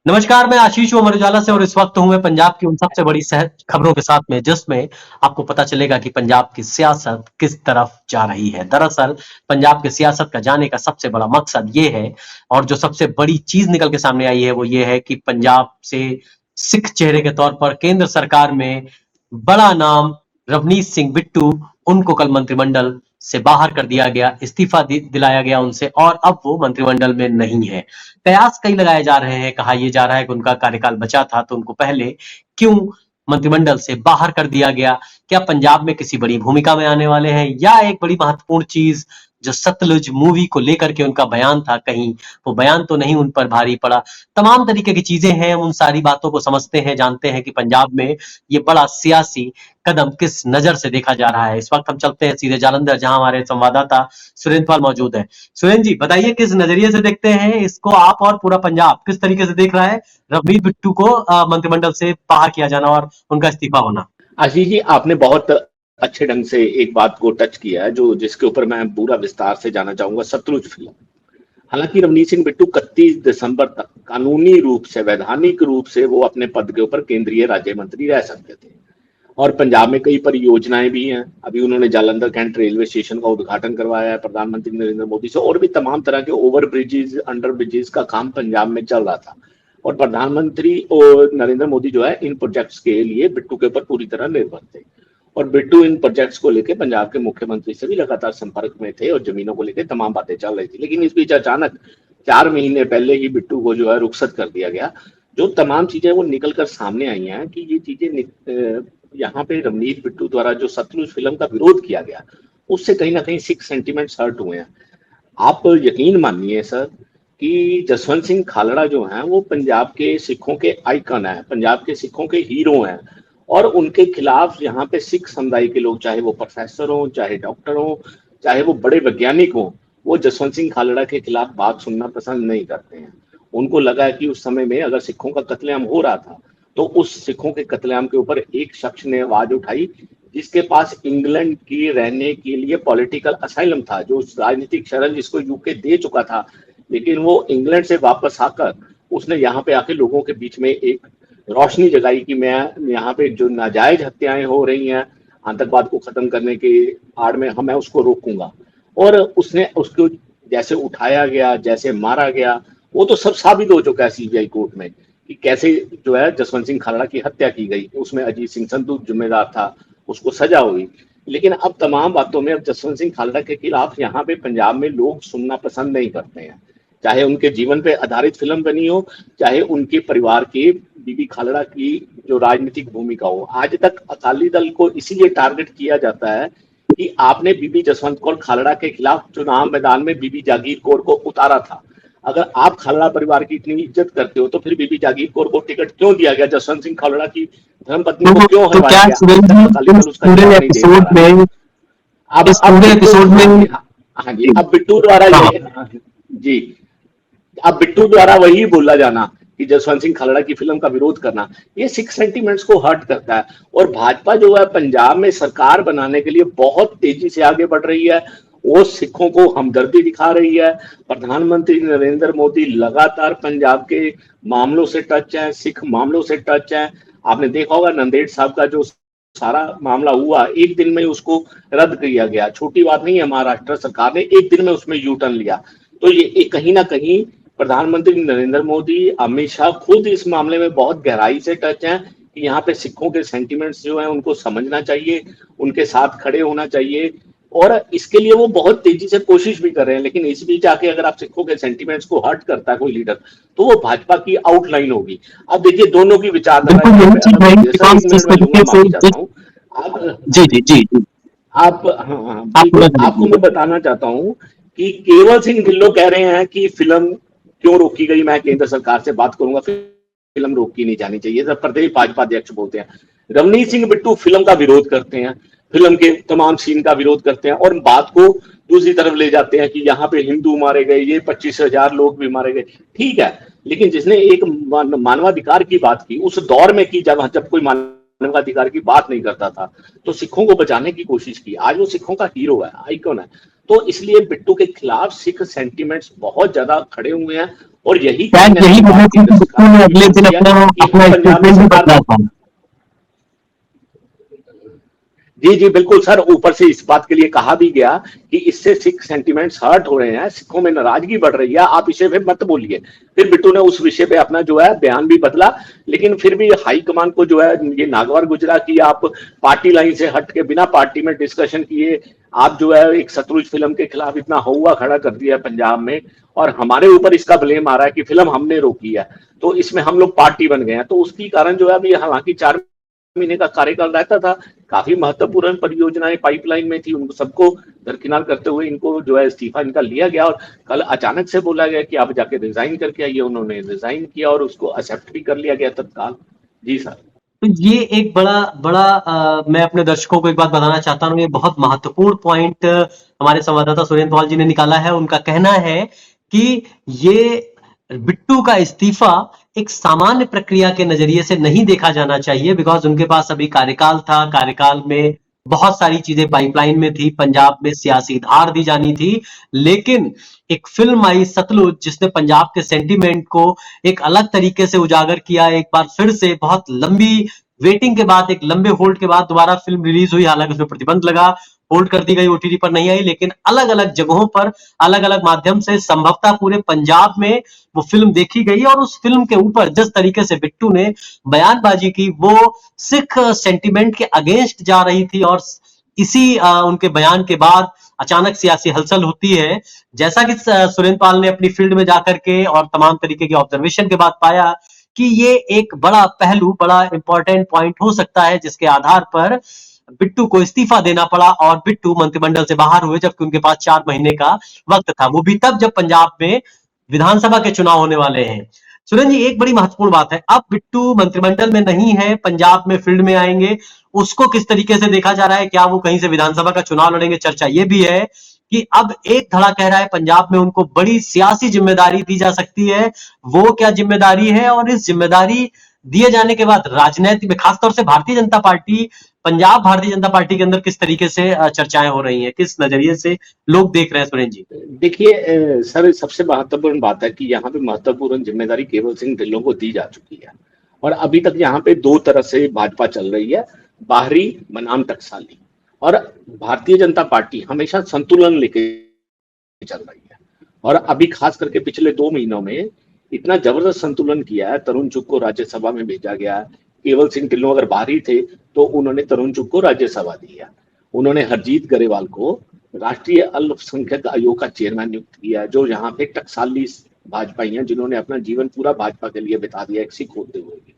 नमस्कार, मैं आशीष हूँ अमर उजाला से और इस वक्त हूँ मैं पंजाब की उन सबसे बड़ी खबरों के साथ में जिसमें आपको पता चलेगा कि पंजाब की सियासत किस तरफ जा रही है। दरअसल पंजाब की सियासत का जाने का सबसे बड़ा मकसद ये है और जो सबसे बड़ी चीज निकल के सामने आई है वो ये है कि पंजाब से सिख चेहरे के तौर पर केंद्र सरकार में बड़ा नाम रवनीत सिंह बिट्टू, उनको कल मंत्रिमंडल से बाहर कर दिया गया, इस्तीफा दिलाया गया उनसे और अब वो मंत्रिमंडल में नहीं है। कयास कई लगाए जा रहे हैं, कहा यह जा रहा है कि उनका कार्यकाल बचा था तो उनको पहले क्यों मंत्रिमंडल से बाहर कर दिया गया। क्या पंजाब में किसी बड़ी भूमिका में आने वाले हैं या एक बड़ी महत्वपूर्ण चीज जो सतलुज मूवी को लेकर के उनका बयान था, कहीं वो बयान तो नहीं उन पर भारी पड़ा। तमाम तरीके की चीजें हैं, उन सारी बातों को समझते हैं, जानते हैं कि पंजाब में ये बड़ा सियासी कदम किस नजर से देखा जा रहा है। इस वक्त हम चलते हैं सीधे जालंधर, जहां हमारे संवाददाता सुरेंद्र पाल मौजूद है। सुरेंद्र जी, बताइए किस नजरिए से देखते हैं इसको आप और पूरा पंजाब किस तरीके से देख रहा है रवनीत बिट्टू को मंत्रिमंडल से बाहर किया जाना और उनका इस्तीफा होना। आशीष जी, आपने बहुत अच्छे ढंग से एक बात को टच किया है जो जिसके ऊपर मैं पूरा विस्तार से जाना चाहूंगा। सतलुज फिल्म, हालांकि रवनीत सिंह बिट्टू 31 दिसंबर तक कानूनी रूप से, वैधानिक रूप से वो अपने पद के ऊपर केंद्रीय राज्य मंत्री रह सकते थे और पंजाब में कई परियोजनाएं भी हैं। अभी उन्होंने जालंधर कैंट रेलवे स्टेशन का उद्घाटन करवाया है प्रधानमंत्री नरेंद्र मोदी से, और भी तमाम तरह के ओवर ब्रिजेज, अंडर ब्रिजेज का काम पंजाब में चल रहा था और प्रधानमंत्री और नरेंद्र मोदी जो है इन प्रोजेक्ट्स के लिए बिट्टू के ऊपर पूरी तरह निर्भर थे और बिट्टू इन प्रोजेक्ट्स को लेकर पंजाब के मुख्यमंत्री से भी लगातार संपर्क में थे और जमीनों को लेकर तमाम बातें चल रही थी। लेकिन इस बीच अचानक 4 महीने पहले ही बिट्टू को जो है रुखसत कर दिया गया। जो तमाम चीजें वो निकल कर सामने आई हैं कि ये चीजें यहाँ पे रवनीत बिट्टू द्वारा जो सतलुज फिल्म का विरोध किया गया उससे कहीं ना कहीं सिख सेंटिमेंट्स हर्ट हुए हैं। आप यकीन मानिए सर कि जसवंत सिंह खालड़ा जो हैं वो पंजाब के सिखों के आइकन हैं, पंजाब के सिखों के हीरो हैं और उनके खिलाफ यहाँ पे सिख समुदाय के लोग, चाहे वो प्रोफेसर हो, चाहे डॉक्टर हो, चाहे वो बड़े वैज्ञानिक हो, वो जसवंत सिंह खालड़ा के खिलाफ बात सुनना पसंद नहीं करते हैं। उनको लगा कि उस समय में अगर सिखों का कत्लेआम हो रहा था तो उस सिखों के कत्लेआम के ऊपर एक शख्स ने आवाज उठाई जिसके पास इंग्लैंड की रहने के लिए पॉलिटिकल असाइलम था, जो राजनीतिक शरण जिसको यूके दे चुका था, लेकिन वो इंग्लैंड से वापस आकर उसने यहाँ पे आके लोगों के बीच में एक रोशनी जगाई कि मैं यहाँ पे जो नाजायज हत्याएं हो रही हैं आतंकवाद को खत्म करने के आड़ में, मैं उसको रोकूंगा। और उसने उसको जैसे उठाया गया, जैसे मारा गया, वो तो सब साबित हो चुका है सीबीआई कोर्ट में कि कैसे जो है जसवंत सिंह खालड़ा की हत्या की गई। उसमें अजीत सिंह संधू जिम्मेदार था, उसको सजा हुई। लेकिन अब तमाम बातों में अब जसवंत सिंह खालड़ा के खिलाफ यहाँ पे पंजाब में लोग सुनना पसंद नहीं करते हैं, चाहे उनके जीवन पे आधारित फिल्म बनी हो, चाहे उनके परिवार के बीबी खालड़ा की जो राजनीतिक भूमिका हो। आज तक अकाली दल को इसीलिए टारगेट किया जाता है कि आपने बीबी जसवंत कौर खालड़ा के खिलाफ चुनाव मैदान में बीबी जागीर कौर को उतारा था। अगर आप खालड़ा परिवार की इतनी इज्जत करते हो तो फिर बीबी जागीर कौर को टिकट क्यों दिया गया? जसवंत सिंह खालड़ा की धर्मपत्नी को क्यों हरवाया गया? अकाली दल उसका जवाब नहीं दे पा रहा। अब हाँ जी, अब बिट्टू द्वारा जी, अब बिट्टू द्वारा वही बोला जाना कि जसवंत सिंह खालड़ा की फिल्म का विरोध करना, ये सिख सेंटिमेंट्स को हर्ट करता है। और भाजपा जो है पंजाब में सरकार बनाने के लिए बहुत तेजी से आगे बढ़ रही है, वो सिखों को हमदर्दी दिखा रही है। प्रधानमंत्री नरेंद्र मोदी लगातार पंजाब के मामलों से टच है, सिख मामलों से टच है। आपने देखा होगा नंदेड़ साहब का जो सारा मामला हुआ, एक दिन में उसको रद्द किया गया। छोटी बात नहीं है, महाराष्ट्र सरकार ने एक दिन में उसमें यू टर्न लिया। तो ये कहीं ना कहीं प्रधानमंत्री नरेंद्र मोदी, अमित शाह खुद इस मामले में बहुत गहराई से टच हैं कि यहाँ पे सिखों के सेंटिमेंट्स जो हैं उनको समझना चाहिए, उनके साथ खड़े होना चाहिए और इसके लिए वो बहुत तेजी से कोशिश भी कर रहे हैं। लेकिन इस बीच आके अगर आप सिखों के सेंटिमेंट्स को हर्ट करता है कोई लीडर तो वो भाजपा की आउटलाइन होगी। अब देखिए दोनों की विचारधारा जी जी जी आपको मैं बताना चाहता हूँ कि केवल सिंह ढिल्लों कह रहे हैं कि फिल्म क्यों रोकी गई, मैं केंद्र सरकार से बात करूंगा, फिल्म रोकी नहीं जानी चाहिए, जब प्रदेश भाजपा अध्यक्ष बोलते हैं। रवनीत सिंह बिट्टू फिल्म का विरोध करते हैं, फिल्म के तमाम सीन का विरोध करते हैं और बात को दूसरी तरफ ले जाते हैं कि यहाँ पे हिंदू मारे गए, ये 25,000 लोग भी मारे गए। ठीक है, लेकिन जिसने एक मानवाधिकार की बात की उस दौर में की जब कोई मानवाधिकार की बात नहीं करता था, तो सिखों को बचाने की कोशिश की। आज वो सिखों का हीरो है, आइकन है। तो इसलिए बिट्टू के खिलाफ सिख सेंटिमेंट्स बहुत ज्यादा खड़े हुए हैं, और यही शायद यही वजह थी कि बिट्टू ने अगले दिन अपना कि अपना हम पंजाब में स्टेटमेंट भी सरकार बदला था। जी जी बिल्कुल सर, ऊपर से इस बात के लिए कहा भी गया कि इससे सिख सेंटिमेंट्स हर्ट हो रहे हैं, सिखों में नाराजगी बढ़ रही है, आप इसे पे मत बोलिए। फिर बिट्टू ने उस विषय पे अपना जो है बयान भी बदला, लेकिन फिर भी हाईकमान को जो है ये नागवार गुजरा कि आप पार्टी लाइन से हट के बिना पार्टी में डिस्कशन किए आप जो है एक सतलुज फिल्म के खिलाफ इतना हौवा खड़ा कर दिया पंजाब में, और हमारे ऊपर इसका ब्लेम आ रहा है कि फिल्म हमने रोकी है, तो इसमें हम लोग पार्टी बन गए हैं। तो उसकी कारण जो है अभी हालांकि 4 महीने का कार्यकाल रहता था, काफी महत्वपूर्ण परियोजनाएं पाइपलाइन में थी, उनको सबको दरकिनार करते हुए इनको जो है इस्तीफा इनका लिया गया, और कल अचानक से बोला गया कि आप जाके रिजाइन करके आइए। उन्होंने रिजाइन किया और उसको एक्सेप्ट भी कर लिया गया तत्काल। जी सर। तो ये एक बड़ा बड़ा मैं अपने दर्शकों को एक बात बताना चाहता हूँ, ये बहुत महत्वपूर्ण पॉइंट हमारे संवाददाता सुरेंद्र पॉल जी ने निकाला है। उनका कहना है कि ये बिट्टू का इस्तीफा एक सामान्य प्रक्रिया के नजरिए से नहीं देखा जाना चाहिए, बिकॉज उनके पास अभी कार्यकाल था, कार्यकाल में बहुत सारी चीजें पाइपलाइन में थी, पंजाब में सियासी धार दी जानी थी, लेकिन एक फिल्म आई सतलुज जिसने पंजाब के सेंटीमेंट को एक अलग तरीके से उजागर किया। एक बार फिर से बहुत लंबी वेटिंग के बाद, एक लंबे होल्ड के बाद दोबारा फिल्म रिलीज हुई, हालांकि उसमें प्रतिबंध लगा, होल्ड कर दी गई, ओटीटी पर नहीं आई, लेकिन अलग अलग जगहों पर अलग अलग माध्यम से संभवतः पूरे पंजाब में वो फिल्म देखी गई। और उस फिल्म के ऊपर जिस तरीके से बिट्टू ने बयानबाजी की वो सिख सेंटिमेंट के अगेंस्ट जा रही थी, और इसी उनके बयान के बाद अचानक सियासी हलचल होती है। जैसा कि सुरेंद्र पाल ने अपनी फील्ड में जाकर के और तमाम तरीके के ऑब्जर्वेशन के बाद पाया कि ये एक बड़ा पहलू, बड़ा इंपॉर्टेंट पॉइंट हो सकता है जिसके आधार पर बिट्टू को इस्तीफा देना पड़ा और बिट्टू मंत्रिमंडल से बाहर हुए, जबकि उनके पास 4 महीने का वक्त था, वो भी तब जब पंजाब में विधानसभा के चुनाव होने वाले हैं। सुरेंद्र जी, एक बड़ी महत्वपूर्ण बात है, अब बिट्टू मंत्रिमंडल में नहीं है, पंजाब में फील्ड में आएंगे, उसको किस तरीके से देखा जा रहा है, क्या वो कहीं से विधानसभा का चुनाव लड़ेंगे? चर्चा ये भी है कि अब एक धड़ा कह रहा है पंजाब में उनको बड़ी सियासी जिम्मेदारी दी जा सकती है। वो क्या जिम्मेदारी है, और इस जिम्मेदारी दिए जाने के बाद राजनीति में खासतौर से भारतीय जनता पार्टी, पंजाब भारतीय जनता पार्टी के अंदर किस तरीके से चर्चाएं हो रही हैं, किस नजरिए से लोग देख रहे हैं सुरेंद्र जी? देखिए सर, सबसे महत्वपूर्ण बात है कि यहाँ पे महत्वपूर्ण जिम्मेदारी केवल सिंह ढिल्लों को दी जा चुकी है, और अभी तक यहाँ पे दो तरह से भाजपा चल रही है, बाहरी बनाम टकसाली, और भारतीय जनता पार्टी हमेशा संतुलन लेके चल रही है। और अभी खास करके पिछले 2 महीनों में इतना जबरदस्त संतुलन किया है, तरुण चुग को राज्यसभा में भेजा गया, केवल सिंह ढिल्लों अगर बाहरी थे तो उन्होंने तरुण चुग को राज्यसभा दिया, उन्होंने हरजीत गरेवाल को राष्ट्रीय अल्पसंख्यक आयोग का चेयरमैन नियुक्त किया, जो यहाँ पे टकसाली भाजपाई हैं जिन्होंने अपना जीवन पूरा भाजपा के लिए बिता दिया एक सिख होते हुए भी।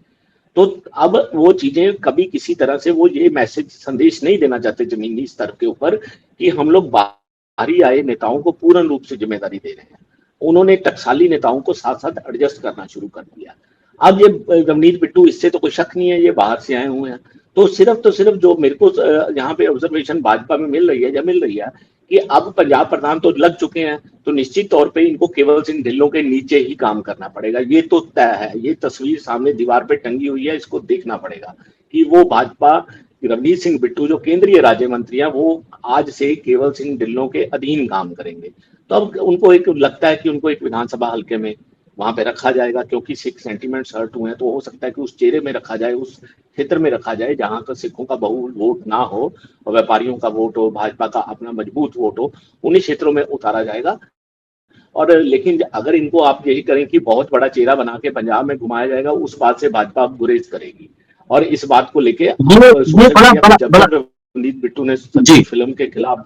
तो अब वो चीजें कभी किसी तरह से वो ये मैसेज संदेश नहीं देना चाहते जमीनी स्तर के ऊपर कि हम लोग बाहरी आए नेताओं को पूर्ण रूप से जिम्मेदारी दे रहे हैं। उन्होंने टकसाली नेताओं को साथ साथ एडजस्ट करना शुरू कर दिया। अब ये रवनीत बिट्टू, इससे तो कोई शक नहीं है, ये बाहर से आए हुए हैं, तो सिर्फ जो मेरे को यहाँ पे ऑब्जर्वेशन भाजपा में मिल रही है कि अब पंजाब प्रधान तो लग चुके हैं, तो निश्चित तौर पे इनको केवल सिंह ढिल्लों के नीचे ही काम करना पड़ेगा, ये तो तय है, ये तस्वीर सामने दीवार पे टंगी हुई है, इसको देखना पड़ेगा कि वो भाजपा रवनीत सिंह बिट्टू जो केंद्रीय राज्य मंत्री हैं वो आज से केवल सिंह ढिल्लों के अधीन काम करेंगे। तो अब उनको एक लगता है कि उनको एक विधानसभा हल्के में वहां पे रखा जाएगा, क्योंकि सिख सेंटीमेंट्स हर्ट हुए हैं, तो हो सकता है कि उस चेहरे में रखा जाए, उस क्षेत्र में रखा जाए जहां का सिखों का बहु वोट ना हो और व्यापारियों का वोट हो, भाजपा का अपना मजबूत वोट हो, उन्हीं क्षेत्रों में उतारा जाएगा। और लेकिन अगर इनको आप यही करें कि बहुत बड़ा चेहरा बना के पंजाब में घुमाया जाएगा, उस बात से भाजपा गुरेज करेगी। और इस बात को लेके सोशल मीडिया पे जब रवनीत बिट्टू ने फिल्म के खिलाफ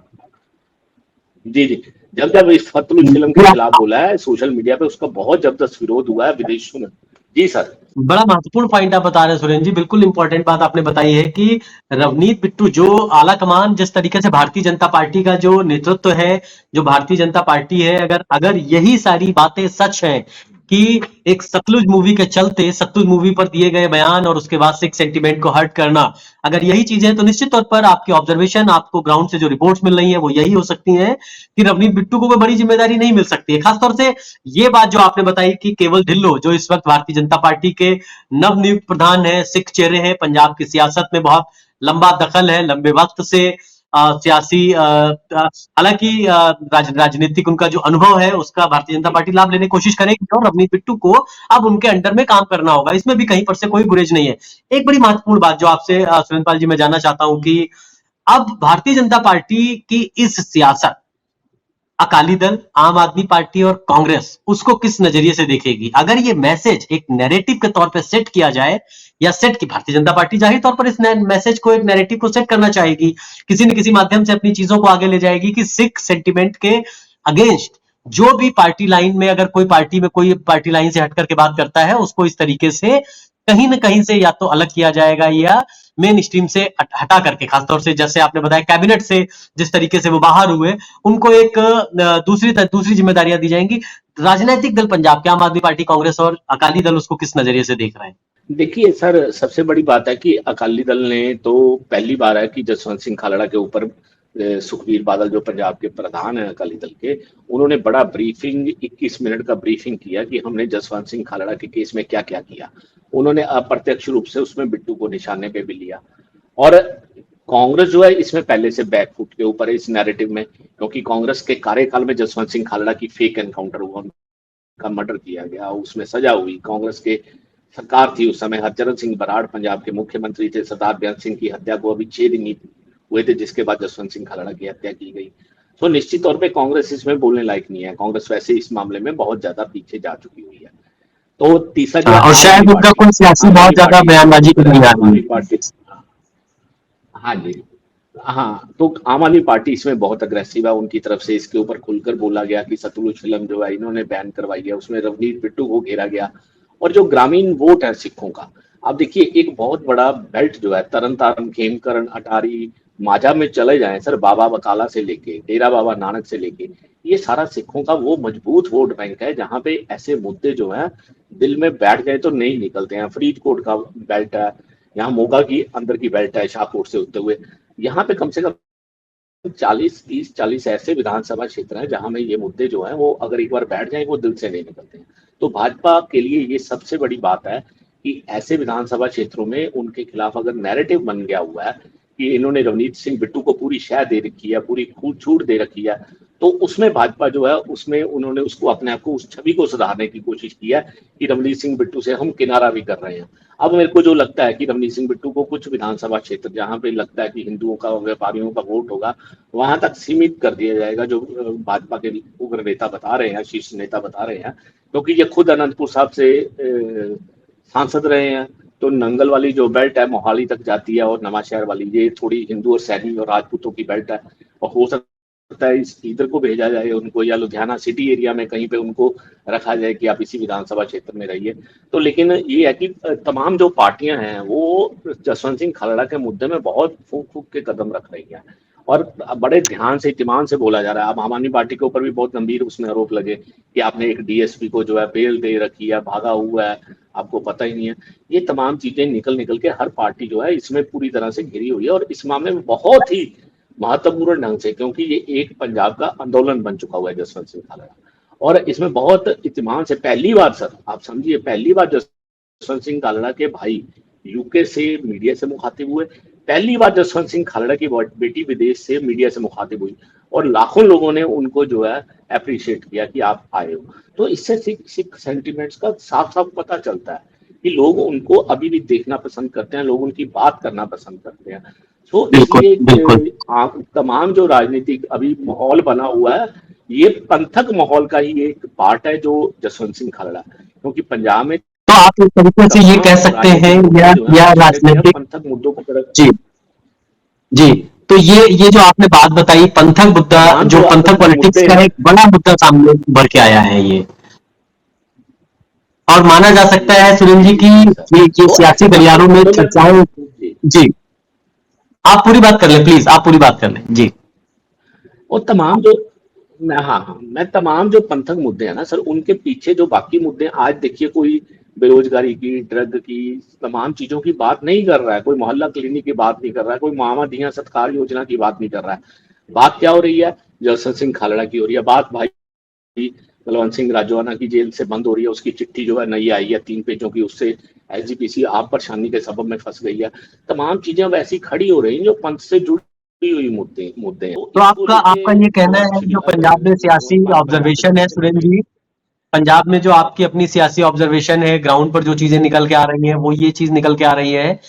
जी जब इस सतलुज फिल्म के खिलाफ बोला है सोशल मीडिया पे, उसका बहुत जबरदस्त विरोध हुआ है विदेशों में। जी सर, बड़ा महत्वपूर्ण पॉइंट आप बता रहे हैं सुरेंद्र जी, बिल्कुल इंपॉर्टेंट बात आपने बताई है कि रवनीत बिट्टू जो आला कमान, जिस तरीके से भारतीय जनता पार्टी का जो नेतृत्व है, जो भारतीय जनता पार्टी है, अगर यही सारी बातें सच हैं कि एक सतलुज मूवी के चलते, सतलुज मूवी पर दिए गए बयान और उसके बाद सिख सेंटीमेंट को हर्ट करना, अगर यही चीजें हैं तो निश्चित तौर पर आपकी ऑब्जर्वेशन, आपको ग्राउंड से जो रिपोर्ट्स मिल रही है वो यही हो सकती हैं कि रवनीत बिट्टू को कोई बड़ी जिम्मेदारी नहीं मिल सकती है। खासतौर से ये बात जो आपने बताई कि केवल ढिल्लों, जो इस वक्त भारतीय जनता पार्टी के नवनियुक्त प्रधान है, सिख चेहरे हैं, पंजाब की सियासत में बहुत लंबा दखल है, लंबे वक्त से सियासी हालांकि राजनीतिक उनका जो अनुभव है उसका भारतीय जनता पार्टी लाभ लेने की कोशिश करेगी और रवनीत बिट्टू को अब उनके अंडर में काम करना होगा, इसमें भी कहीं पर से कोई गुरेज नहीं है। एक बड़ी महत्वपूर्ण बात जो आपसे सुरेंद्र जी मैं जानना चाहता हूं कि अब भारतीय जनता पार्टी की इस सियासत अकाली दल, आम आदमी पार्टी और कांग्रेस उसको किस नजरिए से देखेगी? अगर ये मैसेज एक नैरेटिव के तौर पे सेट किया जाए या सेट की भारतीय जनता पार्टी जाहिर तौर पर इस मैसेज को एक नैरेटिव को सेट करना चाहेगी, किसी न किसी माध्यम से अपनी चीजों को आगे ले जाएगी कि सिख सेंटिमेंट के अगेंस्ट जो भी पार्टी लाइन में अगर कोई पार्टी लाइन से हट करके बात करता है उसको इस तरीके से कहीं न कहीं से या तो अलग किया जाएगा या मेन स्ट्रीम से हटा करके, खासतौर से जैसे आपने बताया कैबिनेट से जिस तरीके से वो बाहर हुए, उनको एक दूसरी जिम्मेदारियां दी जाएंगी। राजनीतिक दल पंजाब के आम आदमी पार्टी, कांग्रेस और अकाली दल उसको किस नजरिए से देख रहे हैं? देखिए सर, सबसे बड़ी बात है कि अकाली दल ने तो पहली बार है कि जसवंत सिंह खालड़ा के ऊपर सुखबीर बादल जो पंजाब के प्रधान है अकाली दल के, उन्होंने बड़ा ब्रीफिंग 21 मिनट का ब्रीफिंग किया कि हमने जसवंत सिंह खालड़ा के केस में क्या क्या किया। उन्होंने अप्रत्यक्ष रूप से उसमें बिट्टू को निशाने पे भी लिया। और कांग्रेस जो है इसमें पहले से बैकफुट के ऊपर है इस नैरेटिव में, क्योंकि कांग्रेस के कार्यकाल में जसवंत सिंह खालड़ा की फेक एनकाउंटर हुआ, उनका मर्डर किया गया, उसमें सजा हुई। कांग्रेस के सरकार थी उस समय, हरचरण सिंह बराड़ पंजाब के मुख्यमंत्री थे, सरदार बेअंत सिंह की हत्या को अभी 6 दिन ही हुए थे जिसके बाद जसवंत सिंह खालड़ा की हत्या की गई। तो निश्चित तौर पे कांग्रेस इसमें बोलने लाइक नहीं है। कांग्रेस वैसे इस मामले में बहुत ज्यादा पीछे जा चुकी हुई है। तो तीसरा जो और शायद उनका कोई सियासी बहुत ज्यादा बयानबाजी करने आ रही है। हाँ जी, हाँ, तो आम आदमी पार्टी इसमें बहुत अग्रेसिव है। उनकी तरफ से इसके ऊपर खुलकर बोला गया कि सतलुज फिल्म जो है इन्होंने बैन करवाई है, उसमें रवनीत बिट्टू को घेरा गया। और जो ग्रामीण वोट है सिखों का, आप देखिए एक बहुत बड़ा बेल्ट जो है तरन तारण, खेमकरण, अटारी, माझा में चले जाएं सर, बाबा बकाला से लेके डेरा बाबा नानक से लेके, ये सारा सिखों का वो मजबूत वोट बैंक है जहाँ पे ऐसे मुद्दे जो है दिल में बैठ गए तो नहीं निकलते हैं। फरीदकोट का बेल्ट है, यहाँ मोगा की अंदर की बेल्ट है शाहकोट से होते हुए, यहाँ पे कम से कम 40 ऐसे विधानसभा क्षेत्र हैं जहां में ये मुद्दे जो हैं वो अगर एक बार बैठ जाए वो दिल से नहीं निकलते हैं। तो भाजपा के लिए ये सबसे बड़ी बात है कि ऐसे विधानसभा क्षेत्रों में उनके खिलाफ अगर नैरेटिव बन गया हुआ है कि इन्होंने रवनीत सिंह बिट्टू को पूरी शह दे रखी है, पूरी छूट दे रखी है, तो उसमें भाजपा जो है उसमें उन्होंने उसको अपने आप को उस छवि को सुधारने की कोशिश की है कि रवनीत सिंह बिट्टू से हम किनारा भी कर रहे हैं। अब मेरे को जो लगता है कि रवनीत सिंह बिट्टू को कुछ विधानसभा क्षेत्र जहां पे लगता है कि हिंदुओं का, व्यापारियों का वोट होगा, वहां तक सीमित कर दिया जाएगा, जो भाजपा के उग्र नेता बता रहे हैं, शीर्ष नेता बता रहे हैं, क्योंकि ये खुद अनंतपुर साहब से सांसद रहे हैं। तो नंगल वाली जो बेल्ट है मोहाली तक जाती है और नवाशहर वाली, ये थोड़ी हिंदू और सैनी और राजपूतों की बेल्ट है, और हो सकता है इस इधर को भेजा जाए उनको, या लुधियाना सिटी एरिया में कहीं पे उनको रखा जाए कि आप इसी विधानसभा क्षेत्र में रहिए। तो लेकिन ये है कि तमाम जो पार्टियां हैं वो जसवंत सिंह खालड़ा के मुद्दे में बहुत फूंक फूंक के कदम रख रही हैं और बड़े ध्यान से, इत्मीनान से बोला जा रहा है। अब आम आदमी पार्टी के ऊपर भी बहुत गंभीर उसमें आरोप लगे कि आपने एक डीएसपी को जो है बेल दे रखी है, भागा हुआ है, आपको पता ही नहीं है। ये तमाम चीजें निकल निकल के हर पार्टी जो है इसमें पूरी तरह से घिरी हुई है और इस मामले में बहुत ही महत्वपूर्ण ढंग से, क्योंकि ये एक पंजाब का आंदोलन बन चुका हुआ है जसवंत सिंह खालड़ा, और इसमें बहुत इत्मीनान से पहली बार सर आप समझिए, पहली बार जसवंत सिंह खालड़ा के भाई यूके से मीडिया से मुखातिब हुए, पहली बार जसवंत सिंह खालड़ा की बेटी विदेश से मीडिया से मुखातिब हुई और लाखों लोगों ने उनको जो है अप्रिशिएट किया कि आप आए हो। तो इससे सिख सेंटिमेंट्स का साफ साफ पता चलता है कि लोग उनको अभी भी देखना पसंद करते हैं, लोग उनकी बात करना पसंद करते हैं। तो इसलिए तमाम जो राजनीतिक अभी माहौल बना हुआ है, ये पंथक माहौल का ही एक पार्ट है जो जसवंत सिंह खालड़ा, क्योंकि पंजाब में तो आप एक तरीके से ये कह सकते हैं या राजनीतिक पंथक मुद्दों को जी जी, तो ये जो आपने बात बताई पंथक मुद्दा, जो पंथक पॉलिटिक्स का एक बड़ा मुद्दा सामने उभर के आया है ये, और माना जा सकता है सुरेंद्र जी की ये सियासी गलियारों में चर्चाएं। जी, आप पूरी बात कर लें प्लीज, आप पूरी बात कर लें जी। और तमाम जो मैं तमाम जो पंथक मुद्दे हैं ना सर, उनके पीछे जो बाकी मुद्दे, आज देखिए कोई बेरोजगारी की, ड्रग की, तमाम चीजों की बात नहीं कर रहा है, कोई मोहल्ला क्लिनिक की बात नहीं कर रहा है, कोई मामा दिया सत्कार योजना की बात नहीं कर रहा है। बात क्या हो रही है? जसवंत सिंह खालड़ा की हो रही है बात। भाई बलवंत सिंह राजौना की जेल से बंद हो रही है, उसकी चिट्ठी जो है नई आई है 3 पेजों की, उससे एसजीपीसी आप परेशानी के सबब में फंस गई है। तमाम चीजें वैसी खड़ी हो रही हैं जो पंथ से जुड़ी हुई मुद्दे मुद्दे हैं, तो इसको आपका लेके आपका ये कहना थोड़ा है जो सुविधा पंजाब में सियासी बात बना के ऑब्जर्वेशन है चलते सुरेंद्र हैं। जी, पंजाब में जो आपकी अपनी सियासी ऑब्जर्वेशन है, ग्राउंड पर जो चीजें निकल के आ रही हैं, वो ये चीज निकल के आ रही है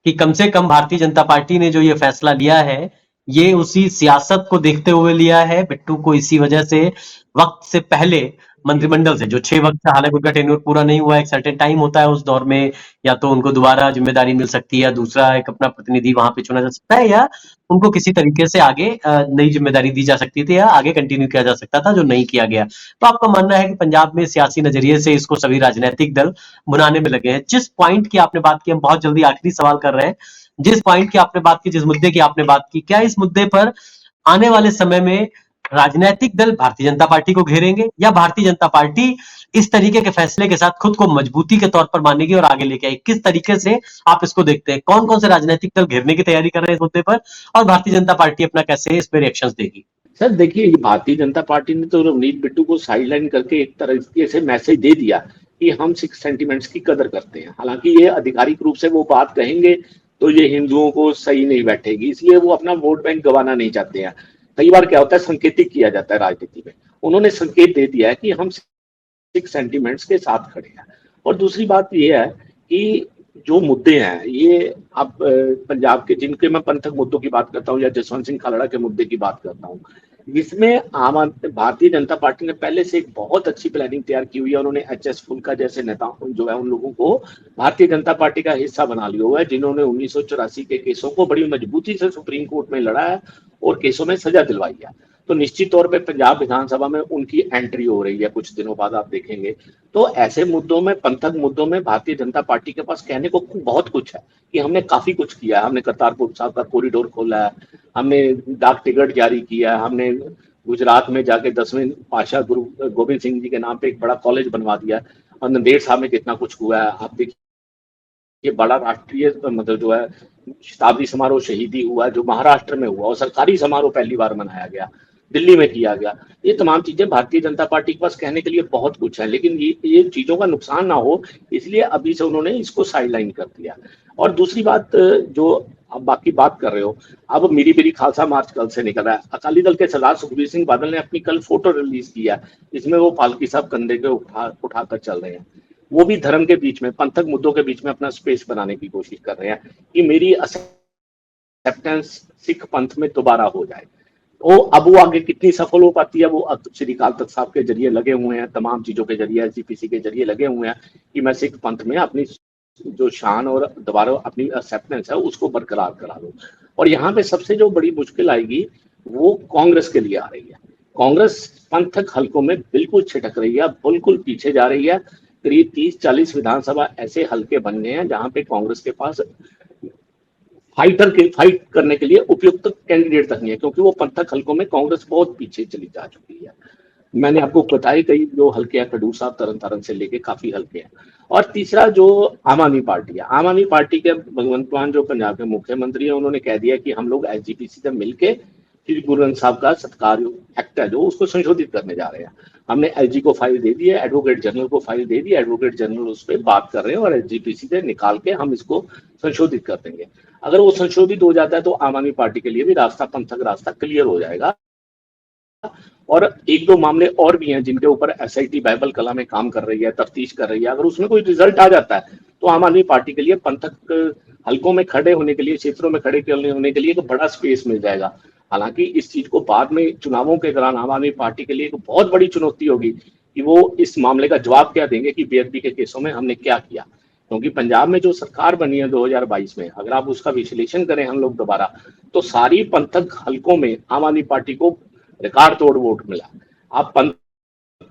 कि कम से कम भारतीय जनता पार्टी ने जो ये फैसला लिया है, ये उसी सियासत को देखते हुए लिया है। बिट्टू को इसी वजह से वक्त से पहले जी मंत्रिमंडल से, जो 6 वक्त से, हालांकि उनका टेन्योर पूरा नहीं हुआ, एक सर्टेन टाइम होता है उस दौर में, या तो उनको दोबारा जिम्मेदारी मिल सकती है, या दूसरा एक अपना प्रतिनिधि वहां पे चुना जा सकता है, या उनको किसी तरीके से आगे नई जिम्मेदारी दी जा सकती थी, या आगे कंटिन्यू किया जा सकता था, जो नहीं किया गया। तो आपका मानना है कि पंजाब में सियासी नजरिए से इसको सभी राजनीतिक दल भुनाने में लगे हैं। जिस पॉइंट की आपने बात की, हम बहुत जल्दी आखिरी सवाल कर रहे हैं, जिस पॉइंट की आपने बात की, जिस मुद्दे की आपने बात की, क्या इस मुद्दे पर आने वाले समय में राजनीतिक दल भारतीय जनता पार्टी को घेरेंगे, या भारतीय जनता पार्टी इस तरीके के फैसले के साथ खुद को मजबूती के तौर पर मानेगी और आगे लेके आएगी? किस तरीके से आप इसको देखते हैं? कौन कौन से राजनीतिक दल घेरने की तैयारी कर रहे हैं इस मुद्दे पर, और भारतीय जनता पार्टी अपना कैसे इस पे रिएक्शंस देगी? सर देखिए, ये भारतीय जनता पार्टी ने तो रवनीत बिट्टू को साइडलाइन करके एक तरीके से मैसेज दे दिया कि हम सिख सेंटिमेंट्स की कदर करते हैं। हालांकि ये आधिकारिक रूप से वो बात कहेंगे तो ये हिंदुओं को सही नहीं बैठेगी, इसलिए वो अपना वोट बैंक गंवाना नहीं चाहते हैं। कई बार क्या होता है, संकेतिक किया जाता है राजनीति में। उन्होंने संकेत दे दिया है कि हम सिख सेंटिमेंट्स के साथ खड़े हैं। और दूसरी बात ये है कि जो मुद्दे हैं ये आप पंजाब के, जिनके मैं पंथक मुद्दों की बात करता हूँ या जसवंत सिंह खालड़ा के मुद्दे की बात करता हूँ, इसमें भारतीय जनता पार्टी ने पहले से एक बहुत अच्छी प्लानिंग तैयार की हुई है। उन्होंने एच.एस. फुल्का जैसे नेता जो है उन लोगों को भारतीय जनता पार्टी का हिस्सा बना लिया हुआ है, जिन्होंने 1984 के केसों को बड़ी मजबूती से सुप्रीम कोर्ट में लड़ा है और केसों में सजा दिलवाई है। तो निश्चित तौर पे पंजाब विधानसभा में उनकी एंट्री हो रही है कुछ दिनों बाद, आप देखेंगे। तो ऐसे मुद्दों में, पंथक मुद्दों में भारतीय जनता पार्टी के पास कहने को बहुत कुछ है कि हमने काफी कुछ किया है। हमने करतारपुर साहब का कॉरिडोर खोला है, हमने डाक टिकट जारी किया है, हमने गुजरात में जाके 10वें पातशाह गुरु गोविंद सिंह जी के नाम पे एक बड़ा कॉलेज बनवा दिया, और नंदेड़ साहब में कितना कुछ हुआ है। आप देखिए, ये बड़ा राष्ट्रीय मतलब जो है शताब्दी समारोह शहीदी हुआ जो महाराष्ट्र में हुआ, और सरकारी समारोह पहली बार मनाया गया, दिल्ली में किया गया। ये तमाम चीजें भारतीय जनता पार्टी के पास कहने के लिए बहुत कुछ है, लेकिन ये चीजों का नुकसान ना हो, इसलिए अभी से उन्होंने इसको साइडलाइन कर दिया। और दूसरी बात, जो आप बाकी बात कर रहे हो, अब मेरी मेरी खालसा मार्च कल से निकल रहा है। अकाली दल के सरदार सुखबीर सिंह बादल ने अपनी कल फोटो रिलीज किया, इसमें वो पालकी साहब कंधे पे उठाकर चल रहे हैं। वो भी धर्म के बीच में, पंथक मुद्दों के बीच में अपना स्पेस बनाने की कोशिश कर रहे हैं कि मेरी एक्सेप्टेंस सिख पंथ में दोबारा हो जाए। वो अब वो आगे कितनी सफल हो पाती है, वो अब श्री अकाल तख्त साहब के जरिए लगे हुए हैं, तमाम चीजों के जरिए, एसजीपीसी के जरिए लगे हुए हैं कि मैं सिख पंथ में अपनी जो शान और दोबारा अपनी एक्सेप्टेंस है उसको बरकरार करा दूं। और यहाँ पे सबसे जो बड़ी मुश्किल आएगी वो कांग्रेस के लिए आ रही है। कांग्रेस पंथक हलकों में बिल्कुल छिटक रही है, बिल्कुल पीछे जा रही है। करीब 30-40 विधानसभा ऐसे हलके बन गए हैं जहां पे कांग्रेस के पास फाइट करने के लिए उपयुक्त कैंडिडेट तक नहीं है, क्योंकि वो पंथक हलकों में कांग्रेस बहुत पीछे चली जा चुकी है। मैंने आपको बताया कई जो हल्के हैं, खडूर साहब तरन तारण से लेके काफी हल्के हैं। और तीसरा जो आम आदमी पार्टी है, आम आदमी पार्टी के भगवंत मान जो पंजाब के मुख्यमंत्री है, उन्होंने कह दिया कि हम लोग एसजीपीसी से मिलके श्री गुरु ग्रंथ साहब का सत्कार एक्ट है जो उसको संशोधित करने जा रहे हैं। हमने एलजी को फाइल दे दी है, एडवोकेट जनरल को फाइल दे दी, एडवोकेट जनरल उस पर बात कर रहे हैं और एसजीपीसी से निकाल के हम इसको संशोधित कर देंगे। अगर वो संशोधित हो जाता है तो आम आदमी पार्टी के लिए भी रास्ता, पंथक रास्ता क्लियर हो जाएगा। और एक दो मामले और भी हैं जिनके ऊपर एसआईटी बाइबल कला में काम कर रही है, तफ्तीश कर रही है। अगर उसमें कोई रिजल्ट आ जाता है तो आम आदमी पार्टी के लिए पंथक हलकों में खड़े होने के लिए, क्षेत्रों में खड़े होने के लिए एक बड़ा स्पेस मिल जाएगा। हालांकि इस चीज को बाद में चुनावों के दौरान आम आदमी पार्टी के लिए एक बहुत बड़ी चुनौती होगी कि वो इस मामले का जवाब क्या देंगे कि बेअदबी के केसों में हमने क्या किया। क्योंकि पंजाब में जो सरकार बनी है 2022 में, अगर आप उसका विश्लेषण करें हम लोग दोबारा, तो सारी पंथक हलकों में आम आदमी पार्टी को रिकॉर्ड तोड़ वोट मिला। आप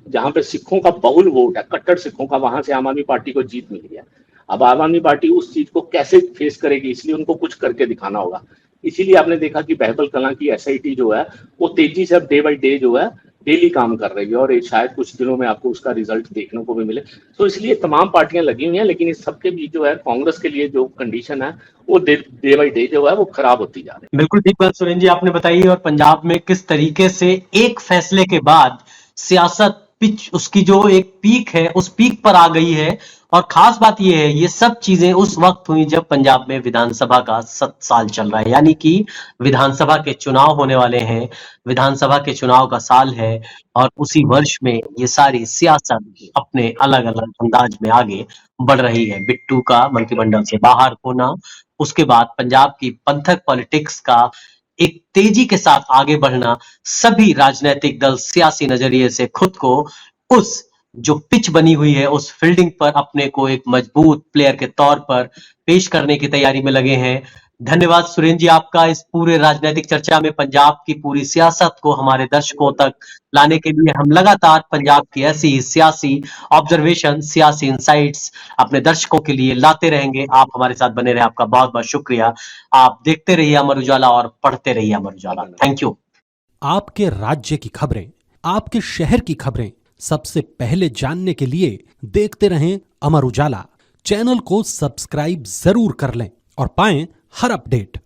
जहां पे सिखों का बहुल वोट है, कट्टर सिखों का, वहां से आम आदमी पार्टी को जीत मिली है। अब आम आदमी पार्टी उस चीज को कैसे फेस करेगी, इसलिए उनको कुछ करके दिखाना होगा। इसीलिए आपने देखा कि बहबल कलां की एसआईटी जो है वो तेजी से अब डे बाई डे जो है डेली काम कर रही है, और शायद कुछ दिनों में आपको उसका रिजल्ट देखने को भी मिले। तो इसलिए तमाम पार्टियां लगी हुई हैं, लेकिन इस सबके बीच जो है कांग्रेस के लिए जो कंडीशन है वो डे बाई डे जो है वो खराब होती जा रही है। बिल्कुल ठीक बात सुरेंद्र जी आपने बताई। और पंजाब में किस तरीके से एक फैसले के बाद सियासत पिच, उसकी जो एक पीक है उस पीक पर आ गई है, और खास बात ये है, ये सब चीजें उस वक्त हुई जब पंजाब में विधानसभा का 7 साल चल रहा है, यानी कि विधानसभा के चुनाव होने वाले हैं, विधानसभा के चुनाव का साल है और उसी वर्ष में ये सारी सियासत अपने अलग-अलग अंदाज में आगे बढ़ रही है। बिट्टू का मंत्रिमंडल से बाहर होना, उसके बाद पंजाब की पंथक पॉलिटिक्स का एक तेजी के साथ आगे बढ़ना, सभी राजनैतिक दल सियासी नजरिए से खुद को उस जो पिच बनी हुई है उस फील्डिंग पर अपने को एक मजबूत प्लेयर के तौर पर पेश करने की तैयारी में लगे हैं। धन्यवाद सुरेंद्र जी आपका इस पूरे राजनीतिक चर्चा में पंजाब की पूरी सियासत को हमारे दर्शकों तक लाने के लिए। हम लगातार पंजाब की ऐसी ही सियासी ऑब्जर्वेशन, सियासी इंसाइट्स अपने दर्शकों के लिए लाते रहेंगे। आप हमारे साथ बने रहे, आपका बहुत बहुत शुक्रिया। आप देखते रहिए अमर उजाला और पढ़ते रहिए अमर उजाला। Thank you. आपके राज्य की खबरें, आपके शहर की खबरें सबसे पहले जानने के लिए देखते रहें अमर उजाला। चैनल को सब्सक्राइब जरूर कर लें और पाएं हर अपडेट।